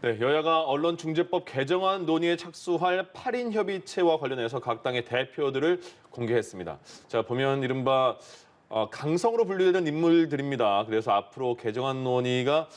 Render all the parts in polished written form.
네, 여야가 언론중재법 개정안 논의에 착수할 8인 협의체와 관련해서 각 당의 대표들을 공개했습니다. 자, 보면 이른바 강성으로 분류되는 인물들입니다. 그래서 앞으로 개정안 논의가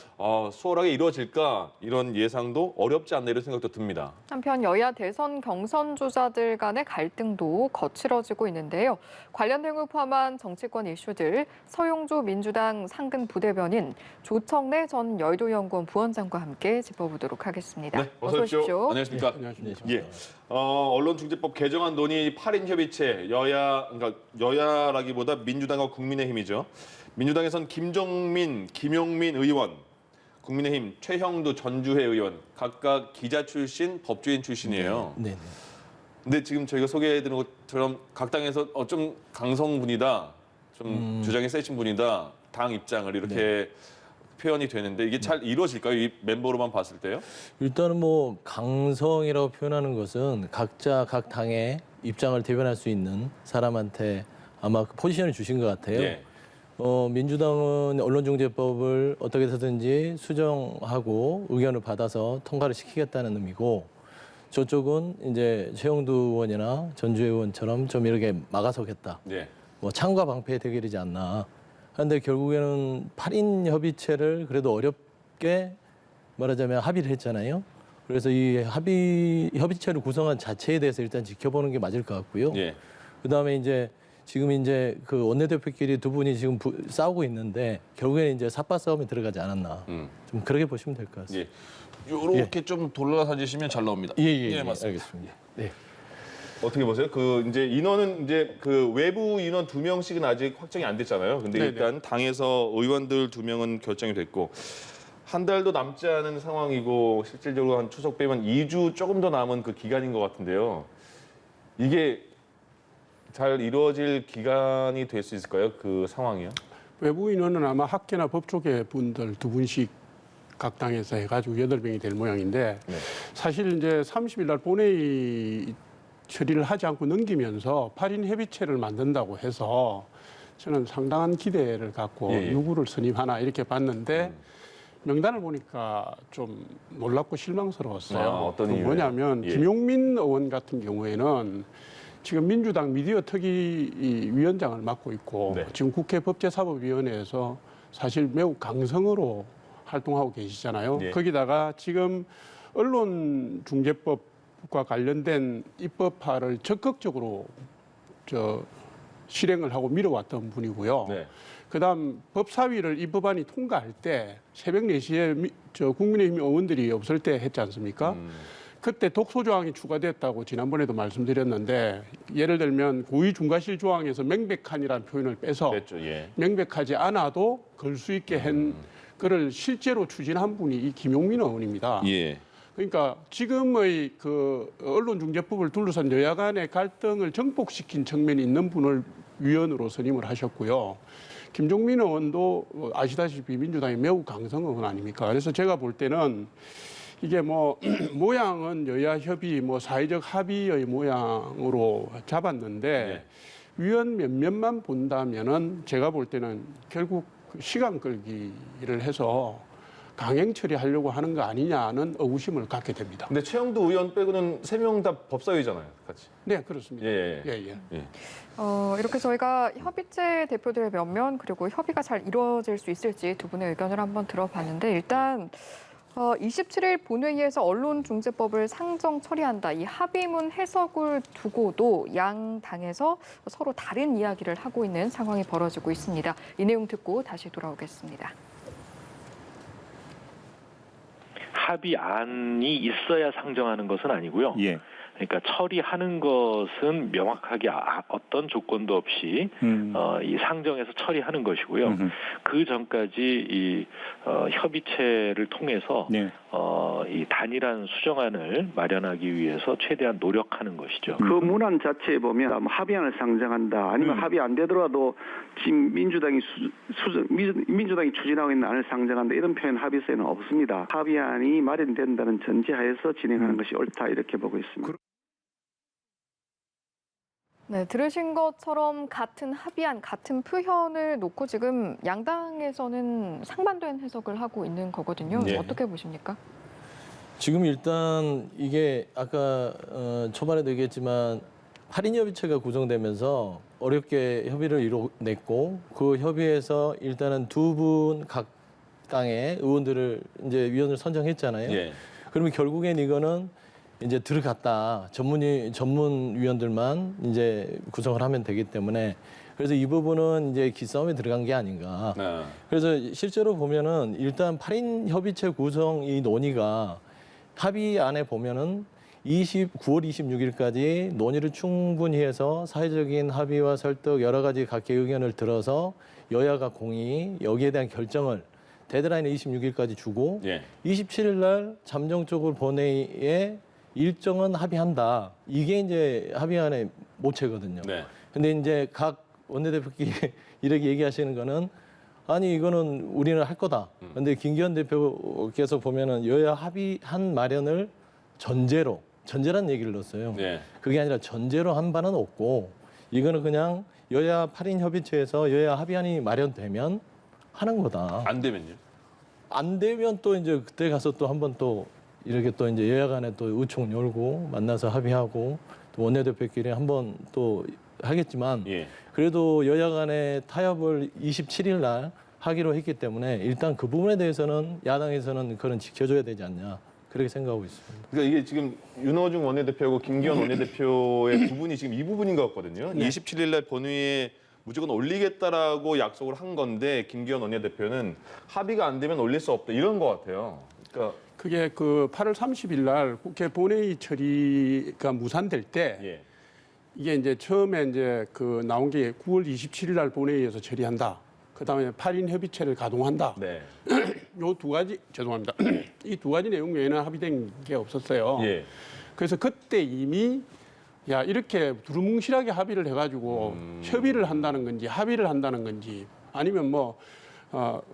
수월하게 이루어질까 이런 예상도 어렵지 않나 이런 생각도 듭니다. 한편 여야 대선 경선 주자들 간의 갈등도 거칠어지고 있는데요. 관련 등을 포함한 정치권 이슈들 서용조 민주당 상근 부대변인 조청래 전 여의도연구원 부원장과 함께 짚어보도록 하겠습니다. 네, 어서 오십시오. 안녕하십니까? 네, 안녕하십니까. 예. 언론중재법 개정안 논의 8인 협의체 그러니까 여야라기보다 민주당과 국민의힘이죠. 민주당에선 김종민, 김용민 의원, 국민의힘 최형두 전주회 의원 각각 기자 출신, 법조인 출신이에요. 네. 근데 지금 저희가 소개해드린 것처럼 각 당에서 좀 강성분이다, 좀 주장이 세신 분이다, 당 입장을 이렇게 표현이 되는데 이게 잘 이루어질까요? 이 멤버로만 봤을 때요? 일단은 뭐 강성이라고 표현하는 것은 각자 각 당의 입장을 대변할 수 있는 사람한테 아마 그 포지션을 주신 것 같아요. 예. 민주당은 언론중재법을 어떻게 해서든지 수정하고 의견을 받아서 통과를 시키겠다는 의미고 저쪽은 이제 최영두 의원이나 전주 의원처럼 좀 이렇게 막아서겠다. 예. 뭐 창과 방패의 대결이지 않나. 그런데 결국에는 8인 협의체를 그래도 어렵게 말하자면 합의를 했잖아요. 그래서 이 협의체를 구성한 자체에 대해서 일단 지켜보는 게 맞을 것 같고요. 예. 그다음에 이제 지금 이제 그 원내대표끼리 두 분이 지금 싸우고 있는데 결국에는 이제 삿바 싸움에 들어가지 않았나. 좀 그렇게 보시면 될 것 같습니다. 예. 요렇게 좀 돌아다니시면 잘 나옵니다. 예, 맞습니다. 알겠습니다. 네. 어떻게 보세요? 그 이제 인원은 이제 그 외부 인원 2명씩은 아직 확정이 안 됐잖아요. 근데 일단 당에서 의원들 2명은 결정이 됐고 한 달도 남지 않은 상황이고 실질적으로 한 추석 빼면 2주 조금 더 남은 그 기간인 것 같은데요. 이게 잘 이루어질 기간이 될 수 있을까요? 그 상황이요? 외부 인원은 아마 학계나 법조계 분들 두 분씩 각 당에서 해가지고 8명이 될 모양인데 네. 사실 이제 30일 날 본회의 처리를 하지 않고 넘기면서 8인 협의체를 만든다고 해서 저는 상당한 기대를 갖고 누구를 선임하나 이렇게 봤는데 명단을 보니까 좀 놀랍고 실망스러웠어요. 어떤 이유예요? 뭐냐면 김용민 의원 같은 경우에는 지금 민주당 미디어 특위 위원장을 맡고 있고 지금 국회 법제사법위원회에서 사실 매우 강성으로 활동하고 계시잖아요. 거기다가 지금 언론중재법과 관련된 입법화를 적극적으로 실행을 하고 밀어왔던 분이고요. 그다음 법사위를 이 법안이 통과할 때 새벽 4시에 국민의힘 의원들이 없을 때 했지 않습니까? 그때 독소 조항이 추가됐다고 지난번에도 말씀드렸는데 예를 들면 고의 중과실 조항에서 명백한이라는 표현을 빼서 명백하지 않아도 걸 수 있게 한 그를 실제로 추진한 분이 이 김용민 의원입니다. 그러니까 지금의 그 언론중재법을 둘러싼 여야 간의 갈등을 정복시킨 측면이 있는 분을 위원으로 선임을 하셨고요. 김종민 의원도 아시다시피 민주당이 매우 강성 의원 아닙니까? 그래서 제가 볼 때는 이게 뭐 모양은 여야 협의, 뭐 사회적 합의의 모양으로 잡았는데 위원 몇몇만 본다면은 제가 볼 때는 결국 시간 끌기를 해서 강행 처리하려고 하는 거 아니냐는 의구심을 갖게 됩니다. 근데 최영두 의원 빼고는 3명 다 법사위잖아요, 같이. 네, 그렇습니다. 이렇게 저희가 협의체 대표들의 면면 그리고 협의가 잘 이루어질 수 있을지 두 분의 의견을 한번 들어봤는데 일단 27일 본회의에서 언론중재법을 상정 처리한다. 이 합의문 해석을 두고도 양 당에서 서로 다른 이야기를 하고 있는 상황이 벌어지고 있습니다. 이 내용 듣고 다시 돌아오겠습니다. 합의안이 있어야 상정하는 것은 아니고요. 그러니까 처리하는 것은 명확하게 어떤 조건도 없이 이 상정해서 처리하는 것이고요. 그 전까지 이 협의체를 통해서 이 단일한 수정안을 마련하기 위해서 최대한 노력하는 것이죠. 그 문안 자체에 보면 합의안을 상정한다. 아니면 합의 안 되더라도 지금 민주당이 추진하고 있는 안을 상정한다. 이런 표현 합의서에는 없습니다. 합의안이 마련된다는 전제하에서 진행하는 것이 옳다 이렇게 보고 있습니다. 네, 들으신 것처럼 같은 합의안, 같은 표현을 놓고 지금 양당에서는 상반된 해석을 하고 있는 거거든요. 어떻게 보십니까? 지금 일단 이게 아까 초반에도 얘기했지만 8인 협의체가 구성되면서 어렵게 협의를 이뤄냈고 그 협의에서 일단은 2분 각 당의 의원들을 이제 위원을 선정했잖아요. 예. 그러면 결국엔 이거는 이제 들어갔다. 전문 위원들만 이제 구성을 하면 되기 때문에 그래서 이 부분은 이제 기싸움에 들어간 게 아닌가. 네. 그래서 실제로 보면은 일단 8인 협의체 구성 이 논의가 합의안에 보면은 9월 26일까지 논의를 충분히 해서 사회적인 합의와 설득 여러 가지 각계 의견을 들어서 여야가 공의 여기에 대한 결정을 데드라인을 26일까지 주고 예. 27일 날 잠정적으로 본회의에 일정은 합의한다. 이게 이제 합의안의 모체거든요. 네. 근데 이제 각 원내대표끼리 이렇게 얘기하시는 거는 아니 이거는 우리는 할 거다. 근데 김기현 대표께서 보면은 여야 합의한 마련을 전제란 얘기를 넣었어요. 네. 그게 아니라 전제로 한 바는 없고 이거는 그냥 여야 8인 협의체에서 여야 합의안이 마련되면 하는 거다. 안 되면요? 안 되면 또 이제 그때 가서 또 한번 또 이렇게 또 이제 여야 간에 또 의총 열고 만나서 합의하고 또 원내대표끼리 한번 또 하겠지만 예. 그래도 여야 간의 타협을 27일 날 하기로 했기 때문에 일단 그 부분에 대해서는 야당에서는 그건 지켜줘야 되지 않냐 그렇게 생각하고 있습니다. 그러니까 이게 지금 윤호중 원내대표하고 김기현 원내대표의 부분이 지금 이 부분인 것 같거든요. 네. 27일 날 본회의에 무조건 올리겠다라고 약속을 한 건데 김기현 원내대표는 합의가 안 되면 올릴 수 없다 이런 것 같아요. 그러니까 그게 그 8월 30일 날 국회 본회의 처리가 무산될 때 예. 이게 이제 처음에 이제 그 나온 게 9월 27일 날 본회의에서 처리한다. 그다음에 8인 협의체를 가동한다. 네. 요 두 가지 죄송합니다. 이 두 가지 내용 외에는 합의된 게 없었어요. 예. 그래서 그때 이미 야 이렇게 두루뭉실하게 합의를 해가지고 협의를 한다는 건지 합의를 한다는 건지 아니면 뭐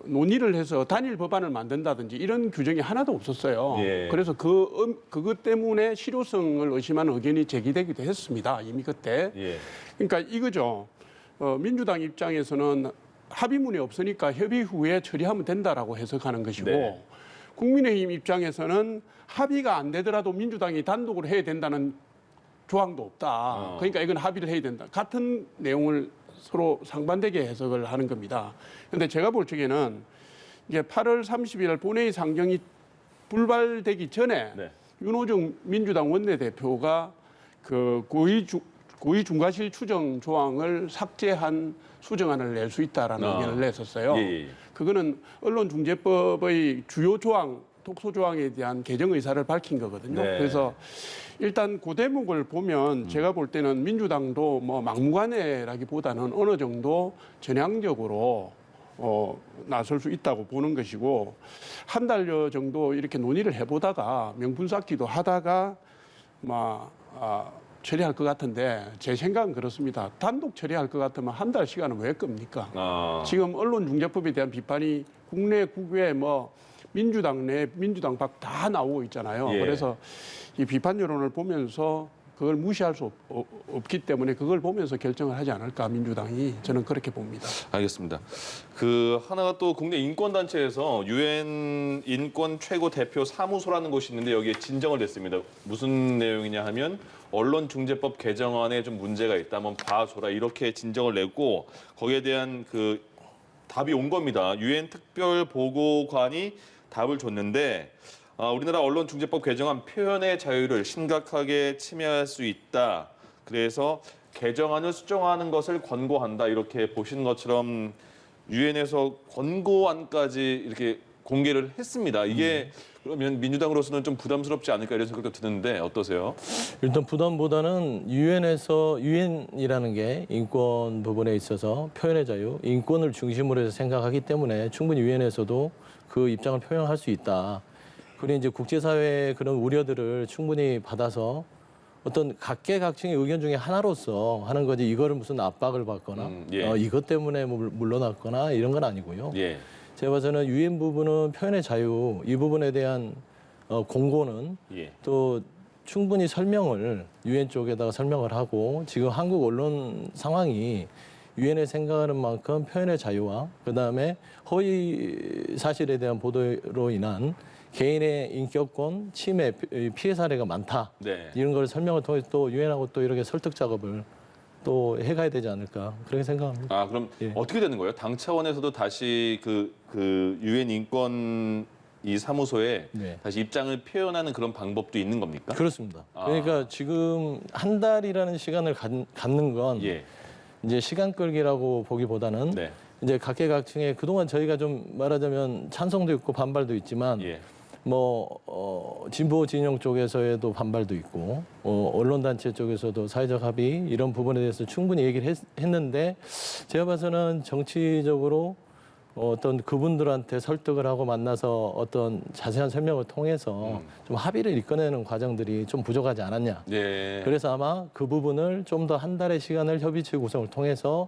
논의를 해서 단일 법안을 만든다든지 이런 규정이 하나도 없었어요. 예. 그래서 그것 때문에 실효성을 의심하는 의견이 제기되기도 했습니다. 이미 그때. 예. 그러니까 이거죠. 민주당 입장에서는 합의문이 없으니까 협의 후에 처리하면 된다라고 해석하는 것이고 네. 국민의힘 입장에서는 합의가 안 되더라도 민주당이 단독으로 해야 된다는 조항도 없다. 그러니까 이건 합의를 해야 된다. 같은 내용을 서로 상반되게 해석을 하는 겁니다. 그런데 제가 볼 적에는 이게 8월 30일 본회의 상정이 불발되기 전에 네. 윤호중 민주당 원내대표가 그 고의 중과실 추정 조항을 삭제한 수정안을 낼 수 있다라는 의견을 냈었어요. 예. 그거는 언론중재법의 주요 조항, 독소 조항에 대한 개정 의사를 밝힌 거거든요. 네. 그래서 일단 그 대목을 보면 제가 볼 때는 민주당도 뭐 막무가내라기보다는 어느 정도 전향적으로 나설 수 있다고 보는 것이고 한 달여 정도 이렇게 논의를 해보다가 명분 쌓기도 하다가 처리할 것 같은데 제 생각은 그렇습니다. 단독 처리할 것 같으면 한 달 시간은 왜 겁니까? 지금 언론중재법에 대한 비판이 국내 국외 뭐 민주당 내 민주당 밖 다 나오고 있잖아요. 예. 그래서 이 비판 여론을 보면서 그걸 무시할 수 없기 때문에 그걸 보면서 결정을 하지 않을까 민주당이 저는 그렇게 봅니다. 알겠습니다. 그 하나가 또 국내 인권 단체에서 유엔 인권 최고 대표 사무소라는 곳이 있는데 여기에 진정을 냈습니다. 무슨 내용이냐 하면 언론중재법 개정안에 좀 문제가 있다. 한번 봐줘라 이렇게 진정을 냈고 거기에 대한 그 답이 온 겁니다. 유엔 특별 보고관이 답을 줬는데 우리나라 언론중재법 개정안 표현의 자유를 심각하게 침해할 수 있다. 그래서 개정안을 수정하는 것을 권고한다. 이렇게 보시는 것처럼 유엔에서 권고안까지 이렇게 공개를 했습니다. 이게 그러면 민주당으로서는 좀 부담스럽지 않을까 이런 생각도 드는데 어떠세요? 일단 부담보다는 유엔이라는 게 인권 부분에 있어서 표현의 자유, 인권을 중심으로 해서 생각하기 때문에 충분히 유엔에서도 그 입장을 표현할 수 있다. 그리고 이제 국제사회의 그런 우려들을 충분히 받아서 어떤 각계각층의 의견 중에 하나로서 하는 거지 이거를 무슨 압박을 받거나 예. 이것 때문에 물러났거나 이런 건 아니고요. 예. 제가 봐서는 유엔 부분은 표현의 자유 이 부분에 대한 공고는 예. 또 충분히 설명을 유엔 쪽에다가 설명을 하고 지금 한국 언론 상황이 유엔에 생각하는 만큼 표현의 자유와 그다음에 허위 사실에 대한 보도로 인한 개인의 인격권 침해 피해 사례가 많다. 네. 이런 걸 설명을 통해 또 유엔하고 또 이렇게 설득 작업을 또 해가야 되지 않을까 그렇게 생각합니다. 아 그럼 예. 어떻게 되는 거예요? 당 차원에서도 다시 그 유엔 인권 이 사무소에 네. 다시 입장을 표현하는 그런 방법도 있는 겁니까? 그렇습니다. 아. 그러니까 지금 한 달이라는 시간을 갖는 건 예. 이제 시간 끌기라고 보기보다는 네. 이제 각계각층에 그동안 저희가 좀 말하자면 찬성도 있고 반발도 있지만 예. 진보 진영 쪽에서도 반발도 있고 언론단체 쪽에서도 사회적 합의 이런 부분에 대해서 충분히 얘기를 했는데 제가 봐서는 정치적으로 어떤 그분들한테 설득을 하고 만나서 어떤 자세한 설명을 통해서 좀 합의를 이끌어내는 과정들이 좀 부족하지 않았냐. 예. 그래서 아마 그 부분을 좀 더 한 달의 시간을 협의체 구성을 통해서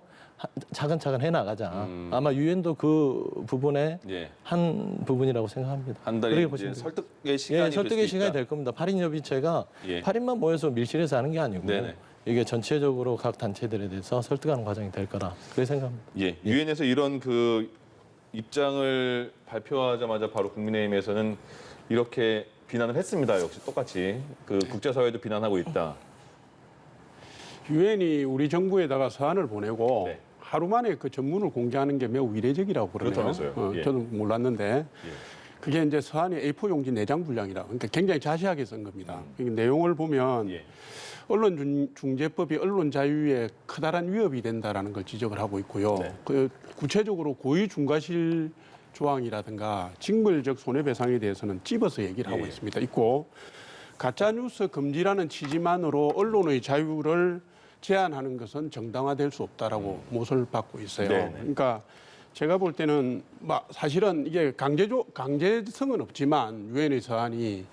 차근차근 해나가자. 아마 유엔도 그 부분에 예. 한 부분이라고 생각합니다. 한 그렇게 달이 보시면 이제 돼요. 설득의 시간이 예, 설득의 시간이 있다. 될 겁니다. 8인 협의체가 예. 8인만 모여서 밀실에서 하는 게 아니고 네네. 이게 전체적으로 각 단체들에 대해서 설득하는 과정이 될 거라 그렇게 생각합니다. 예. 유엔에서 이런 그 입장을 발표하자마자 바로 국민의힘에서는 이렇게 비난을 했습니다. 역시 똑같이 그 국제사회도 비난하고 있다. 유엔이 우리 정부에다가 서한을 보내고 네. 하루 만에 그 전문을 공개하는 게 매우 이례적이라고 그러네요. 그렇다면서요. 예. 저는 몰랐는데 그게 이제 서한이 A4 용지 4장 분량이라 그러니까 굉장히 자세하게 쓴 겁니다. 그 내용을 보면 예. 언론중재법이 언론 자유에 커다란 위협이 된다라는 걸 지적을 하고 있고요. 네. 그 구체적으로 고의 중과실 조항이라든가 징벌적 손해배상에 대해서는 찝어서 얘기를 하고 예. 있습니다. 있고 가짜뉴스 금지라는 취지만으로 언론의 자유를 제한하는 것은 정당화될 수 없다라고 못을 받고 있어요. 네네. 그러니까 제가 볼 때는 사실은 이게 강제성은 없지만 유엔의 서한이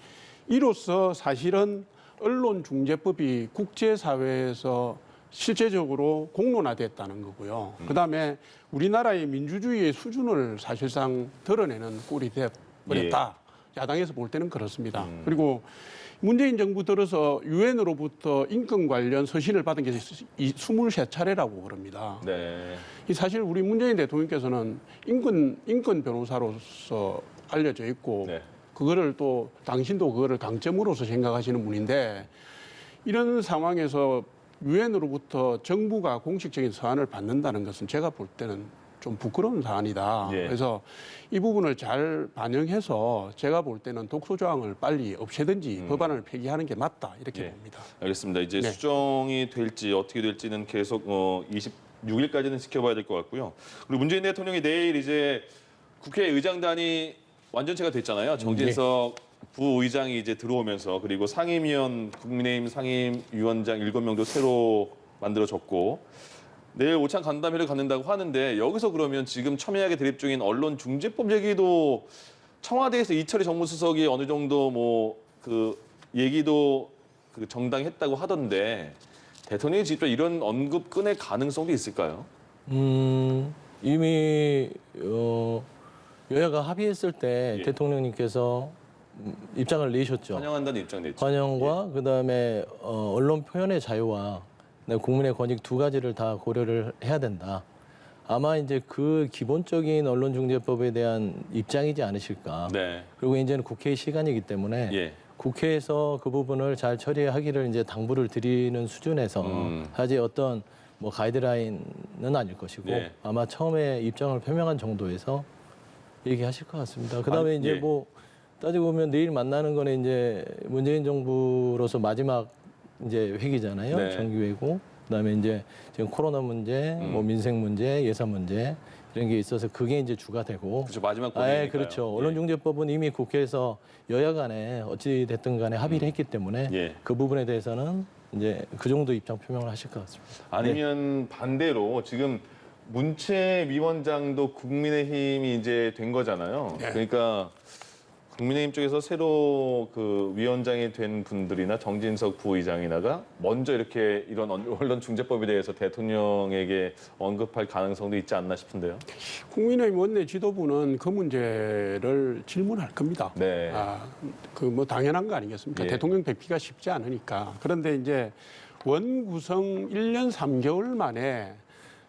이로써 사실은 언론중재법이 국제사회에서 실제적으로 공론화됐다는 거고요. 그다음에 우리나라의 민주주의의 수준을 사실상 드러내는 꼴이 돼버렸다. 야당에서 볼 때는 그렇습니다. 그리고 문재인 정부 들어서 유엔으로부터 인권 관련 서신을 받은 게 23차례라고 그럽니다. 네. 이 사실 우리 문재인 대통령께서는 인권 변호사로서 알려져 있고 네. 그거를 또 당신도 그거를 강점으로서 생각하시는 분인데 이런 상황에서 유엔으로부터 정부가 공식적인 서한을 받는다는 것은 제가 볼 때는 좀 부끄러운 사안이다. 예. 그래서 이 부분을 잘 반영해서 제가 볼 때는 독소조항을 빨리 없애든지 법안을 폐기하는 게 맞다 이렇게 예. 봅니다. 알겠습니다. 이제 네. 수정이 될지 어떻게 될지는 계속 26일까지는 지켜봐야 될 것 같고요. 그리고 문재인 대통령이 내일 이제 국회 의장단이 완전체가 됐잖아요. 정진석 부의장이 이제 들어오면서 그리고 상임위원 국민의힘 상임위원장 7명도 새로 만들어졌고 내일 오찬 간담회를 갖는다고 하는데 여기서 그러면 지금 첨예하게 대립 중인 언론중재법 얘기도 청와대에서 이철희 정무수석이 어느 정도 그 얘기도 그 정당했다고 하던데 대통령이 직접 이런 언급 꺼낼 가능성도 있을까요? 이미 여야가 합의했을 때 예. 대통령님께서 입장을 내셨죠. 환영한다는 입장 냈죠. 환영과 그다음에 언론 표현의 자유와 국민의 권익 두 가지를 다 고려를 해야 된다. 아마 이제 그 기본적인 언론중재법에 대한 입장이지 않으실까. 네. 그리고 이제는 국회의 시간이기 때문에 예. 국회에서 그 부분을 잘 처리하기를 이제 당부를 드리는 수준에서 하지 어떤 가이드라인은 아닐 것이고 예. 아마 처음에 입장을 표명한 정도에서 얘기하실 것 같습니다. 그다음에 아니, 이제 예. 따지고 보면 내일 만나는 거는 이제 문재인 정부로서 마지막 이제 회기잖아요. 네. 정기회고. 그다음에 이제 지금 코로나 문제, 민생 문제, 예산 문제 이런 게 있어서 그게 이제 주가 되고. 그렇죠. 마지막 고민이니까요. 그렇죠. 언론중재법은 이미 국회에서 여야 간에 어찌 됐든 간에 합의를 했기 때문에 예. 그 부분에 대해서는 이제 그 정도 입장 표명을 하실 것 같습니다. 아니면 반대로 지금 문체위원장도 국민의힘이 이제 된 거잖아요. 네. 그러니까 국민의힘 쪽에서 새로 그 위원장이 된 분들이나 정진석 부의장이나가 먼저 이렇게 이런 언론중재법에 대해서 대통령에게 언급할 가능성도 있지 않나 싶은데요. 국민의힘 원내 지도부는 그 문제를 질문할 겁니다. 네. 그 당연한 거 아니겠습니까? 예. 대통령 뵙기가 쉽지 않으니까. 그런데 이제 원구성 1년 3개월 만에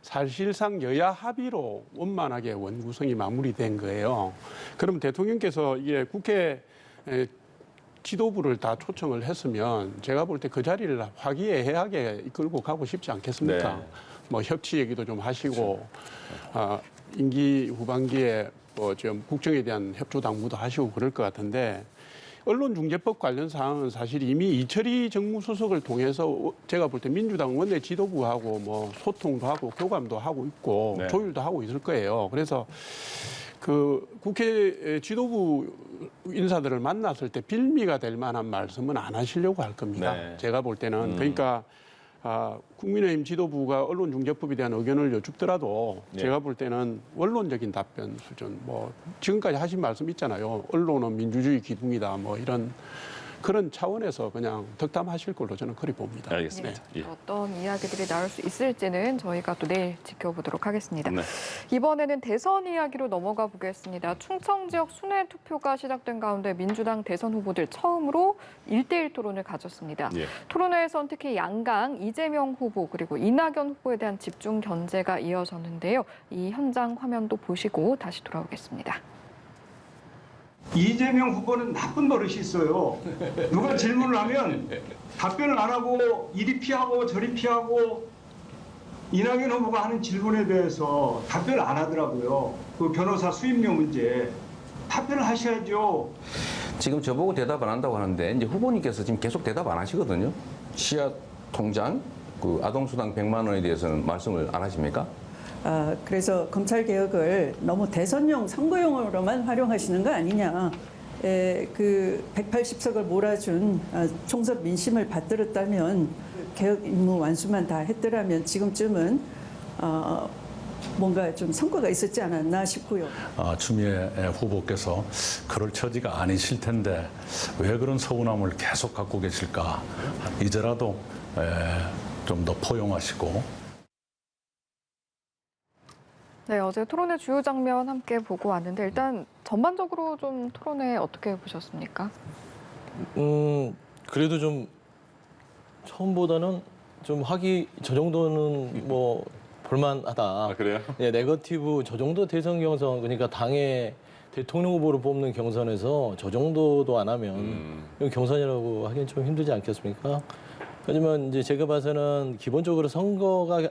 사실상 여야 합의로 원만하게 원구성이 마무리된 거예요. 그럼 대통령께서 이게 국회 지도부를 다 초청을 했으면 제가 볼 때 그 자리를 화기애애하게 이끌고 가고 싶지 않겠습니까? 네. 뭐 협치 얘기도 좀 하시고 임기 후반기에 뭐 좀 국정에 대한 협조 당부도 하시고 그럴 것 같은데 언론중재법 관련 사항은 사실 이미 이철희 정무수석을 통해서 제가 볼 때 민주당 원내 지도부하고 뭐 소통도 하고 교감도 하고 있고 네. 조율도 하고 있을 거예요. 그래서 그 국회 지도부 인사들을 만났을 때 빌미가 될 만한 말씀은 안 하시려고 할 겁니다. 네. 제가 볼 때는 그러니까 국민의힘 지도부가 언론중재법에 대한 의견을 여쭙더라도 네. 제가 볼 때는 원론적인 답변 수준, 뭐 지금까지 하신 말씀 있잖아요. 언론은 민주주의 기둥이다, 뭐 이런 그런 차원에서 그냥 덕담하실 걸로 저는 그리 봅니다. 알겠습니다. 네. 예. 어떤 이야기들이 나올 수 있을지는 저희가 또 내일 지켜보도록 하겠습니다. 네. 이번에는 대선 이야기로 넘어가 보겠습니다. 충청 지역 순회 투표가 시작된 가운데 민주당 대선 후보들 처음으로 1대1 토론을 가졌습니다. 예. 토론회에서는 특히 양강 이재명 후보 그리고 이낙연 후보에 대한 집중 견제가 이어졌는데요. 이 현장 화면도 보시고 다시 돌아오겠습니다. 이재명 후보는 나쁜 버릇이 있어요. 누가 질문을 하면 답변을 안 하고 이리 피하고 저리 피하고 이낙연 후보가 하는 질문에 대해서 답변을 안 하더라고요. 그 변호사 수임료 문제 답변을 하셔야죠. 지금 저보고 대답 안 한다고 하는데 이제 후보님께서 지금 계속 대답 안 하시거든요. 씨앗 통장, 그 아동수당 100만 원에 대해서는 말씀을 안 하십니까? 그래서 검찰개혁을 너무 대선용 선거용으로만 활용하시는 거 아니냐. 그 180석을 몰아준 총선 민심을 받들었다면 개혁 임무 완수만 다 했더라면 지금쯤은 뭔가 좀 성과가 있었지 않았나 싶고요. 추미애 후보께서 그럴 처지가 아니실 텐데 왜 그런 서운함을 계속 갖고 계실까. 이제라도 좀 더 포용하시고. 네, 어제 토론회 주요 장면 함께 보고 왔는데 일단 전반적으로 좀 토론회 어떻게 보셨습니까? 그래도 좀 처음보다는 좀 저 정도는 뭐 볼만하다. 아, 그래요? 네, 네거티브 저 정도 대선 경선 그러니까 당의 대통령 후보를 뽑는 경선에서 저 정도도 안 하면 이건 경선이라고 하기엔 좀 힘들지 않겠습니까? 하지만 이제 제가 봐서는 기본적으로 선거가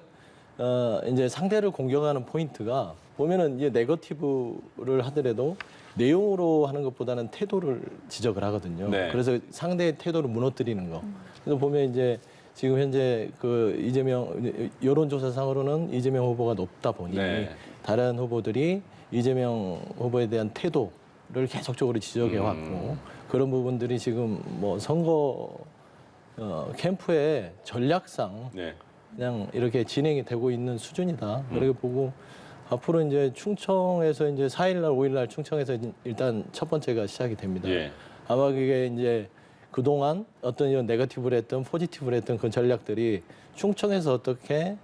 이제 상대를 공격하는 포인트가 보면은 이제 네거티브를 하더라도 내용으로 하는 것보다는 태도를 지적을 하거든요. 네. 그래서 상대의 태도를 무너뜨리는 거. 그래서 보면 이제 지금 현재 그 이재명 여론조사상으로는 이재명 후보가 높다 보니 네. 다른 후보들이 이재명 후보에 대한 태도를 계속적으로 지적해 왔고 그런 부분들이 지금 뭐 선거 캠프의 전략상 네. 그냥 이렇게 진행이 되고 있는 수준이다. 그렇게 보고 앞으로 이제 충청에서 이제 4일날, 5일날 충청에서 일단 첫 번째가 시작이 됩니다. 예. 아마 그게 이제 그동안 어떤 이런 네거티브를 했던 포지티브를 했던 그 전략들이 충청에서 어떻게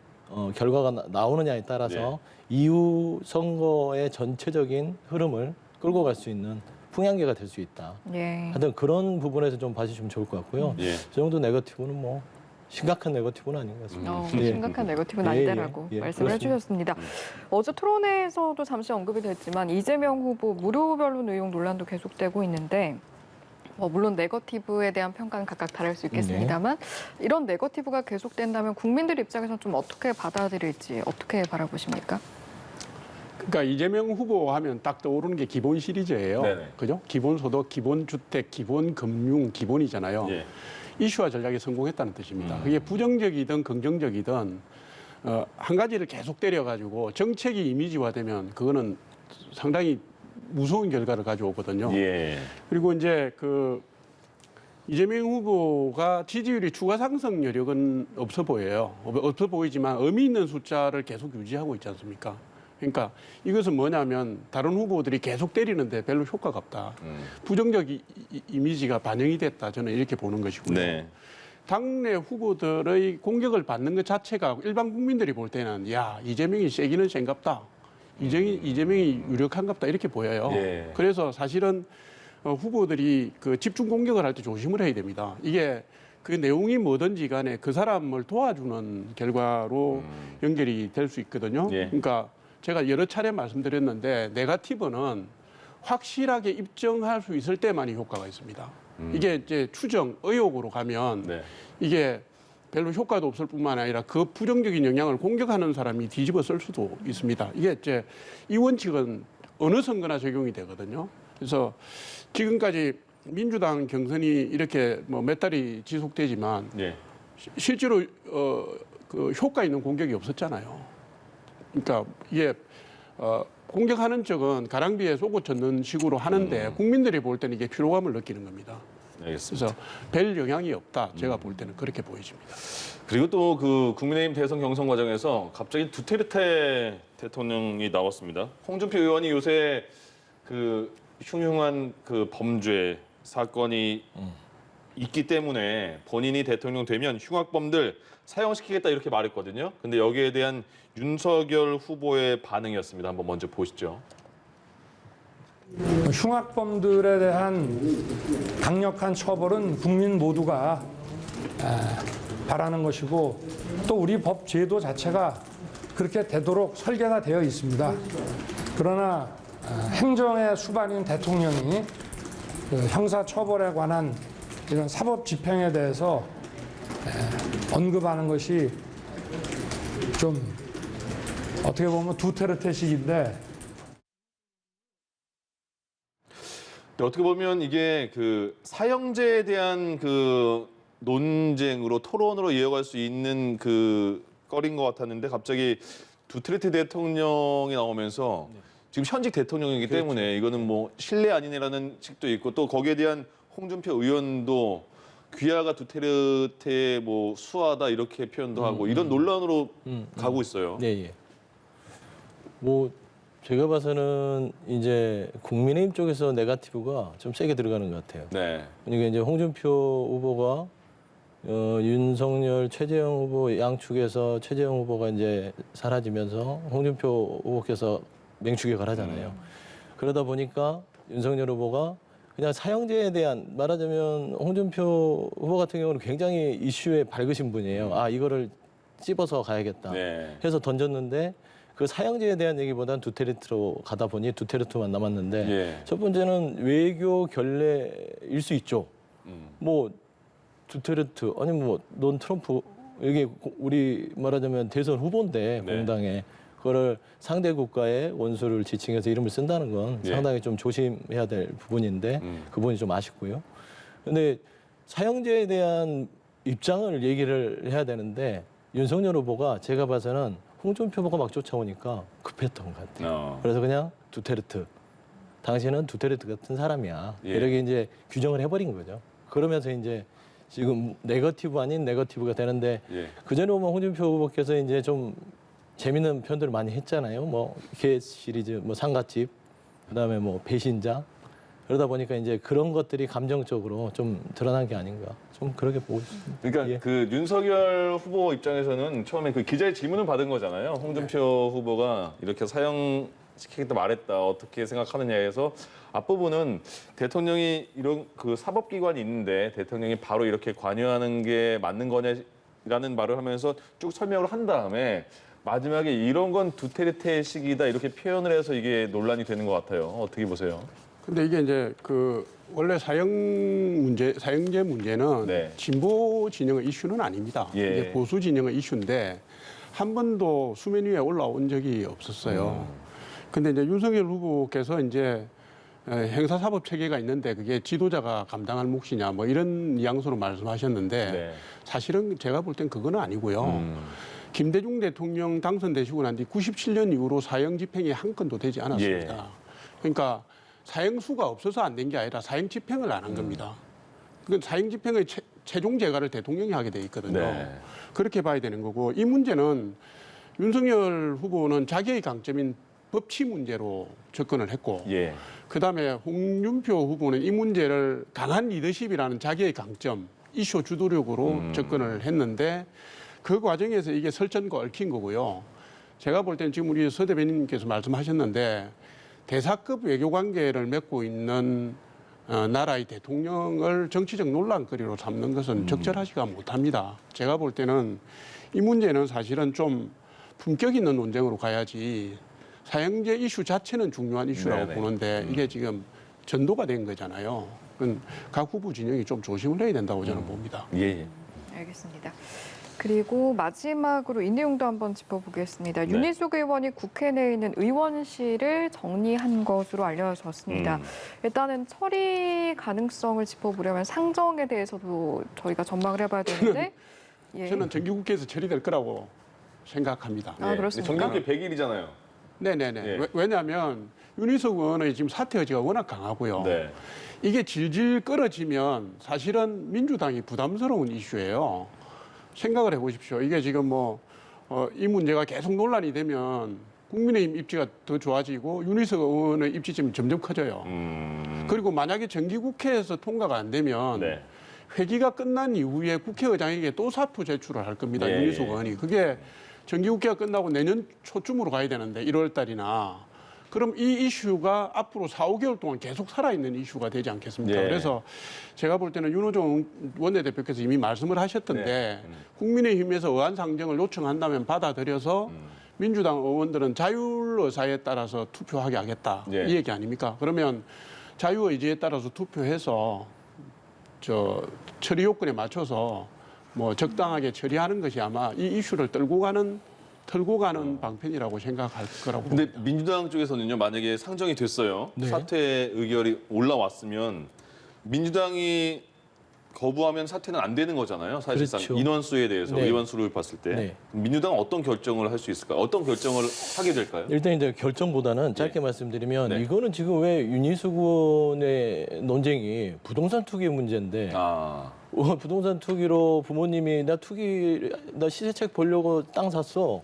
결과가 나오느냐에 따라서 이후 선거의 전체적인 흐름을 끌고 갈 수 있는 풍향계가 될 수 있다. 예. 하여튼 그런 부분에서 좀 봐주시면 좋을 것 같고요. 예. 저 정도 네거티브는 뭐 심각한 네거티브는 아닌 것 같습니다. 예. 심각한 네거티브는 아니다라고 말씀을 그렇습니다. 해주셨습니다. 어제 토론회에서도 잠시 언급이 됐지만 이재명 후보 무료 변론 의혹 논란도 계속되고 있는데 물론 네거티브에 대한 평가는 각각 다를 수 있겠습니다만 이런 네거티브가 계속된다면 국민들 입장에서는 좀 어떻게 받아들일지 어떻게 바라보십니까? 그러니까 이재명 후보 하면 딱 떠오르는 게 기본 시리즈예요. 네네. 그죠? 기본소득, 기본주택, 기본금융, 기본이잖아요. 예. 이슈화 전략에 성공했다는 뜻입니다. 그게 부정적이든 긍정적이든 한 가지를 계속 때려가지고 정책이 이미지화되면 그거는 상당히 무서운 결과를 가져오거든요. 예. 그리고 이제 그 이재명 후보가 지지율이 추가 상승 여력은 없어 보여요. 없어 보이지만 의미 있는 숫자를 계속 유지하고 있지 않습니까? 그러니까 이것은 뭐냐면 다른 후보들이 계속 때리는데 별로 효과가 없다. 부정적 이미지가 반영이 됐다. 저는 이렇게 보는 것이고요. 네. 당내 후보들의 공격을 받는 것 자체가 일반 국민들이 볼 때는 야 이재명이 세기는 센갑다. 이재명이 유력한갑다 이렇게 보여요. 예. 그래서 사실은 후보들이 그 집중 공격을 할 때 조심을 해야 됩니다. 이게 그 내용이 뭐든지 간에 그 사람을 도와주는 결과로 연결이 될 수 있거든요. 예. 그러니까 제가 여러 차례 말씀드렸는데 네거티브는 확실하게 입증할 수 있을 때만이 효과가 있습니다. 이게 이제 추정, 의혹으로 가면 네. 이게 별로 효과도 없을 뿐만 아니라 그 부정적인 영향을 공격하는 사람이 뒤집어 쓸 수도 있습니다. 이게 이제 이 원칙은 어느 선거나 적용이 되거든요. 그래서 지금까지 민주당 경선이 이렇게 뭐 몇 달이 지속되지만 예. 실제로 그 효과 있는 공격이 없었잖아요. 그러니까 이게 공격하는 쪽은 가랑비에 속옷 젖는 식으로 하는데 국민들이 볼 때는 이게 피로감을 느끼는 겁니다. 알겠습니다. 그래서 별 영향이 없다. 제가 볼 때는 그렇게 보여집니다. 그리고 또 그 국민의힘 대선 경선 과정에서 갑자기 두테르테 대통령이 나왔습니다. 홍준표 의원이 요새 그 흉흉한 그 범죄 사건이 있기 때문에 본인이 대통령 되면 흉악범들 사형시키겠다 이렇게 말했거든요. 근데 여기에 대한 윤석열 후보의 반응이었습니다. 한번 먼저 보시죠. 흉악범들에 대한 강력한 처벌은 국민 모두가 바라는 것이고 또 우리 법 제도 자체가 그렇게 되도록 설계가 되어 있습니다. 그러나 행정의 수반인 대통령이 그 형사 처벌에 관한 이런 사법 집행에 대해서 언급하는 것이 좀 어떻게 보면 두테르테식인데 어떻게 보면 이게 그 사형제에 대한 그 논쟁으로 토론으로 이어갈 수 있는 그 거리인 것 같았는데 갑자기 두테르테 대통령이 나오면서 지금 현직 대통령이기 때문에 이거는 뭐 신뢰 아니네라는 측도 있고 또 거기에 대한 홍준표 의원도 귀하가 두테르테의 뭐 수하다 이렇게 표현도 하고 이런 논란으로 가고 있어요. 네, 예. 뭐 제가 봐서는 이제 국민의힘 쪽에서 네거티브가 좀 세게 들어가는 것 같아요. 네. 그러니까 이제 홍준표 후보가 윤석열, 최재형 후보 양축에서 최재형 후보가 이제 사라지면서 홍준표 후보께서 맹추격을 하잖아요. 그러다 보니까 윤석열 후보가 그냥 사형제에 대한 말하자면 홍준표 후보 같은 경우는 굉장히 이슈에 밝으신 분이에요. 아 이거를 찝어서 가야겠다 네. 해서 던졌는데 그 사형제에 대한 얘기보다는 두테르테로 가다 보니 두테르테만 남았는데 예. 첫 번째는 외교 결례일 수 있죠. 뭐 두테르테 아니 뭐 넌 트럼프 이게 우리 말하자면 대선 후보인데 네. 공당에 그거를 상대 국가의 원수를 지칭해서 이름을 쓴다는 건 예. 상당히 좀 조심해야 될 부분인데 그 부분이 좀 아쉽고요. 근데 사형제에 대한 입장을 얘기를 해야 되는데 윤석열 후보가 제가 봐서는 홍준표 후보가 막 쫓아오니까 급했던 것 같아요. 그래서 그냥 두테르테, 당신은 두테르테 같은 사람이야. 예. 이렇게 이제 규정을 해버린 거죠. 그러면서 이제 지금 네거티브 아닌 네거티브가 되는데 예. 그전에 보면 홍준표 후보께서 이제 좀 재밌는 표현들을 많이 했잖아요. 뭐 개 시리즈, 뭐 상갓집, 그다음에 뭐 배신자. 그러다 보니까 이제 그런 것들이 감정적으로 좀 드러난 게 아닌가. 좀 그렇게 보고 있습니다. 그러니까 예. 그 윤석열 후보 입장에서는 처음에 그 기자의 질문을 받은 거잖아요. 홍준표 후보가 이렇게 사형시키겠다 말했다. 어떻게 생각하느냐 해서 앞부분은 대통령이 이런 그 사법기관이 있는데 대통령이 바로 이렇게 관여하는 게 맞는 거냐라는 말을 하면서 쭉 설명을 한 다음에 마지막에 이런 건 두테르테식이다 이렇게 표현을 해서 이게 논란이 되는 것 같아요. 어떻게 보세요? 근데 이게 이제 그 원래 사형제 문제는 네. 진보 진영의 이슈는 아닙니다. 예. 이게 보수 진영의 이슈인데 한 번도 수면 위에 올라온 적이 없었어요. 근데 이제 윤석열 후보께서 이제 형사사법 체계가 있는데 그게 지도자가 감당할 몫이냐 뭐 이런 뉘앙스로 말씀하셨는데 네. 사실은 제가 볼 땐 그건 아니고요. 김대중 대통령 당선되시고 난 뒤 97년 이후로 사형 집행이 한 건도 되지 않았습니다. 예. 그러니까 사형수가 없어서 안 된 게 아니라 사형 집행을 안 한 겁니다. 그 사형 집행의 최종 재가를 대통령이 하게 돼 있거든요. 네. 그렇게 봐야 되는 거고 이 문제는 윤석열 후보는 자기의 강점인 법치 문제로 접근을 했고 예. 그다음에 홍준표 후보는 이 문제를 강한 리더십이라는 자기의 강점, 이슈 주도력으로 접근을 했는데 그 과정에서 이게 설전과 얽힌 거고요. 제가 볼 때는 지금 우리 서 대변인님께서 말씀하셨는데 대사급 외교 관계를 맺고 있는 나라의 대통령을 정치적 논란거리로 삼는 것은 적절하지가 못합니다. 제가 볼 때는 이 문제는 사실은 좀 품격 있는 논쟁으로 가야지 사형제 이슈 자체는 중요한 이슈라고 네네. 보는데 이게 지금 전도가 된 거잖아요. 그건 각 후보 진영이 좀 조심을 해야 된다고 저는 봅니다. 예. 알겠습니다. 그리고 마지막으로 이 내용도 한번 짚어보겠습니다. 네. 윤희숙 의원이 국회 내에 있는 의원실을 정리한 것으로 알려졌습니다. 일단은 처리 가능성을 짚어보려면 상정에 대해서도 저희가 전망을 해봐야 되는데 저는 정기국회에서 처리될 거라고 생각합니다. 아, 그렇습니까? 정기국회 100일이잖아요. 네네네. 예. 왜냐하면 윤희숙 의원의 지금 사퇴 의지가 워낙 강하고요. 네. 이게 질질 끌어지면 사실은 민주당이 부담스러운 이슈예요. 생각을 해보십시오. 이게 지금 이 문제가 계속 논란이 되면 국민의힘 입지가 더 좋아지고 윤희숙 의원의 입지점이 점점 커져요. 그리고 만약에 정기국회에서 통과가 안 되면 네. 회기가 끝난 이후에 국회의장에게 또 사표 제출을 할 겁니다. 예, 윤희숙 예. 의원이. 그게 정기국회가 끝나고 내년 초쯤으로 가야 되는데 1월 달이나. 그럼 이 이슈가 앞으로 4, 5개월 동안 계속 살아있는 이슈가 되지 않겠습니까? 예. 그래서 제가 볼 때는 윤호중 원내대표께서 이미 말씀을 하셨던데 국민의힘에서 의안상정을 요청한다면 받아들여서 민주당 의원들은 자율의사에 따라서 투표하게 하겠다. 예. 이 얘기 아닙니까? 그러면 자유의지에 따라서 투표해서 처리 요건에 맞춰서 적당하게 처리하는 것이 아마 이 이슈를 털고 가는 방편이라고 생각할 거라고 근데 봅니다. 민주당 쪽에서는요, 만약에 상정이 됐어요. 네. 사퇴 의결이 올라왔으면 민주당이 거부하면 사퇴는 안 되는 거잖아요. 사실상 그렇죠. 인원수에 대해서 네. 의원 수를 봤을 때 네. 민주당은 어떤 결정을 할 수 있을까요? 어떤 결정을 하게 될까요? 일단 이제 결정보다는 짧게 말씀드리면 네. 이거는 지금 왜 윤희숙 의원의 논쟁이 부동산 투기 문제인데 부동산 투기로 부모님이 나 시세책 보려고 땅 샀어.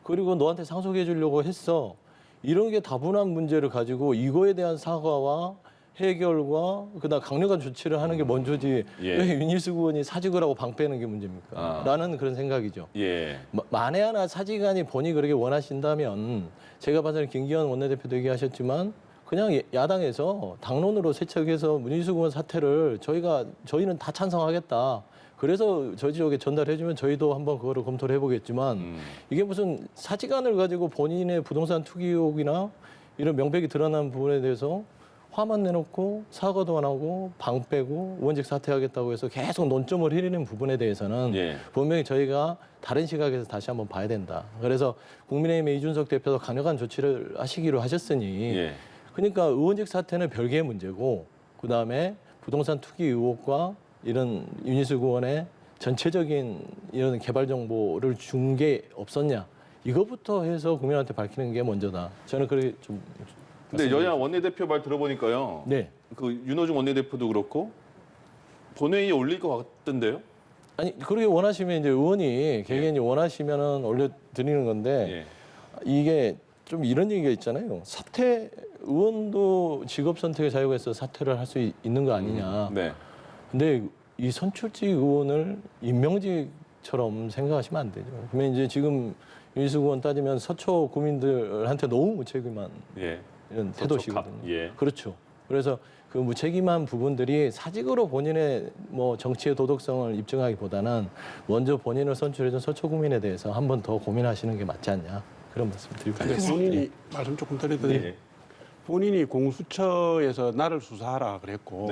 그리고 너한테 상속해 주려고 했어. 이런 게 다분한 문제를 가지고 이거에 대한 사과와 해결과 그다음 강력한 조치를 하는 게 먼저지 예. 왜 윤희숙 의원이 사직을 하고 방 빼는 게 문제입니까? 라는 그런 생각이죠. 예. 만에 하나 사직안이 본인이 그렇게 원하신다면 제가 봐서는 김기현 원내대표도 얘기하셨지만 그냥 야당에서 당론으로 세척해서 윤희숙 의원 사퇴를 저희는 다 찬성하겠다. 그래서 저희 지역에 전달해주면 저희도 한번 그거를 검토를 해보겠지만 이게 무슨 사직안을 가지고 본인의 부동산 투기 의혹이나 이런 명백이 드러난 부분에 대해서 화만 내놓고 사과도 안 하고 방 빼고 의원직 사퇴하겠다고 해서 계속 논점을 흐리는 부분에 대해서는 분명히 저희가 다른 시각에서 다시 한번 봐야 된다. 그래서 국민의힘의 이준석 대표도 강력한 조치를 하시기로 하셨으니 그러니까 의원직 사퇴는 별개의 문제고 그다음에 부동산 투기 의혹과 이런 윤희숙 의원의 전체적인 이런 개발 정보를 준 게 없었냐. 이거부터 해서 국민한테 밝히는 게 먼저다. 저는 그렇게 좀. 근데 여야 원내대표 말 들어보니까요. 네. 그 윤호중 원내대표도 그렇고 본회의에 올릴 것 같던데요? 아니 그렇게 원하시면 이제 의원이 개개인이 원하시면은 올려드리는 건데 이게 좀 이런 얘기가 있잖아요. 사퇴 의원도 직업 선택의 자유가 있어 사퇴를 할 수 있는 거 아니냐. 네. 근데 이 선출직 의원을 임명직처럼 생각하시면 안 되죠. 그러면 이제 지금 윤희숙 의원 따지면 서초 구민들한테 너무 무책임한 이런 태도시거든요. 그렇죠. 그래서 그 무책임한 부분들이 사직으로 본인의 정치의 도덕성을 입증하기보다는 먼저 본인을 선출해준 서초 구민에 대해서 한 번 더 고민하시는 게 맞지 않냐. 그런 말씀 드리고 싶습니다. 본인이 말씀 조금 드리더니 본인이 공수처에서 나를 수사하라 그랬고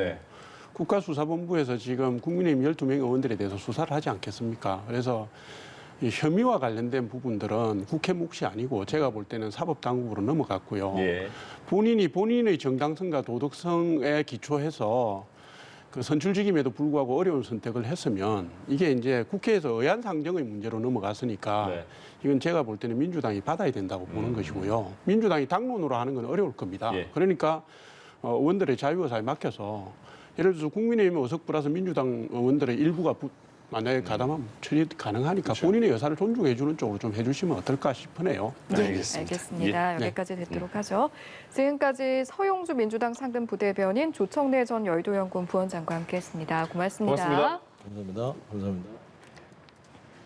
국가수사본부에서 지금 국민의힘 12명 의원들에 대해서 수사를 하지 않겠습니까? 그래서 이 혐의와 관련된 부분들은 국회 몫이 아니고 제가 볼 때는 사법당국으로 넘어갔고요. 본인이 본인의 정당성과 도덕성에 기초해서 그 선출직임에도 불구하고 어려운 선택을 했으면 이게 이제 국회에서 의안상정의 문제로 넘어갔으니까 이건 제가 볼 때는 민주당이 받아야 된다고 보는 것이고요. 민주당이 당론으로 하는 건 어려울 겁니다. 그러니까 의원들의 자유의사에 맡겨서 예를 들어서 국민의힘 의석부라서 민주당 의원들의 일부가 만약에 가담하면 처리 가능하니까 본인의 여사를 존중해 주는 쪽으로 좀 해주시면 어떨까 싶으네요. 알겠습니다. 여기까지 듣도록 하죠. 지금까지 서용주 민주당 상근 부대변인 조청래 전 여의도연구원 부원장과 함께했습니다. 고맙습니다. 고맙습니다. 감사합니다. 감사합니다.